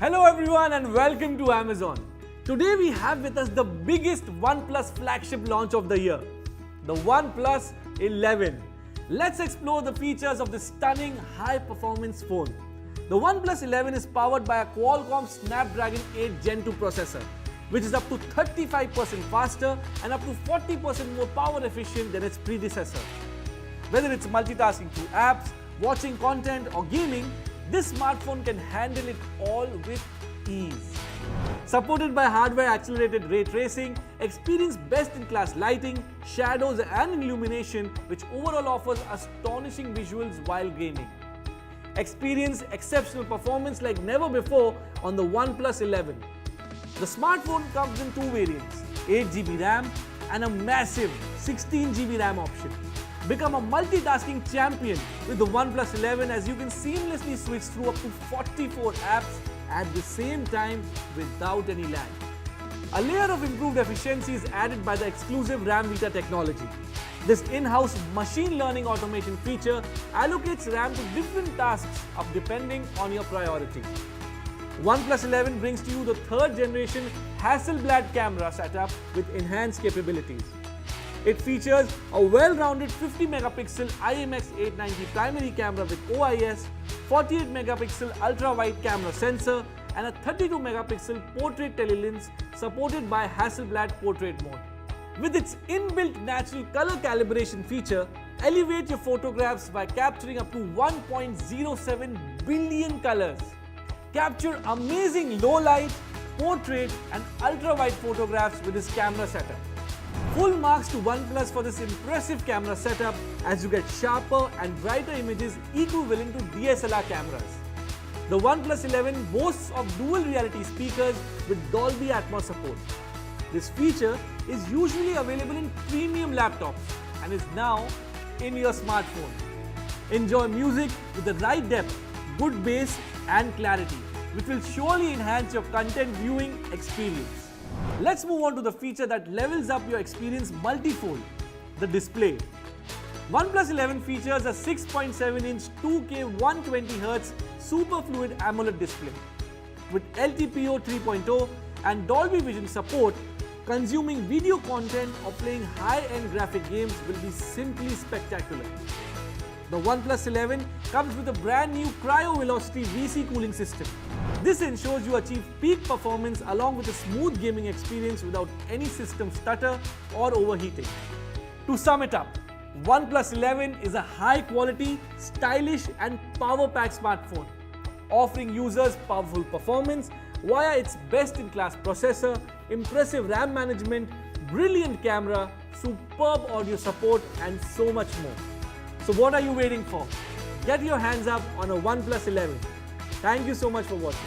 Hello everyone and welcome to Amazon. Today we have with us the biggest OnePlus flagship launch of the year, the OnePlus 11. Let's explore the features of this stunning high-performance phone. The OnePlus 11 is powered by a Qualcomm Snapdragon 8 Gen 2 processor, which is up to 35% faster and up to 40% more power efficient than its predecessor. Whether it's multitasking through apps, watching content or gaming, this smartphone can handle it all with ease. Supported by hardware-accelerated ray tracing, experience best-in-class lighting, shadows and illumination, which overall offers astonishing visuals while gaming. Experience exceptional performance like never before on the OnePlus 11. The smartphone comes in two variants, 8GB RAM and a massive 16GB RAM option. Become a multitasking champion with the OnePlus 11 as you can seamlessly switch through up to 44 apps at the same time without any lag. A layer of improved efficiency is added by the exclusive RAM Vita technology. This in-house machine learning automation feature allocates RAM to different tasks depending on your priority. OnePlus 11 brings to you the third generation Hasselblad camera setup with enhanced capabilities. It features a well-rounded 50 megapixel IMX890 primary camera with OIS, 48 megapixel ultra-wide camera sensor and a 32 megapixel portrait telelens supported by Hasselblad portrait mode. With its inbuilt natural color calibration feature, elevate your photographs by capturing up to 1.07 billion colors. Capture amazing low light, portrait and ultra-wide photographs with this camera setup. Full marks to OnePlus for this impressive camera setup as you get sharper and brighter images equivalent to DSLR cameras. The OnePlus 11 boasts of dual reality speakers with Dolby Atmos support. This feature is usually available in premium laptops and is now in your smartphone. Enjoy music with the right depth, good bass and clarity, which will surely enhance your content viewing experience. Let's move on to the feature that levels up your experience multifold, the display. OnePlus 11 features a 6.7-inch 2K 120Hz Super Fluid AMOLED display. With LTPO 3.0 and Dolby Vision support, consuming video content or playing high-end graphic games will be simply spectacular. The OnePlus 11 comes with a brand new Cryo Velocity VC cooling system. This ensures you achieve peak performance along with a smooth gaming experience without any system stutter or overheating. To sum it up, OnePlus 11 is a high-quality, stylish and power-packed smartphone, offering users powerful performance via its best-in-class processor, impressive RAM management, brilliant camera, superb audio support and so much more. So what are you waiting for? Get your hands up on a OnePlus 11. Thank you so much for watching.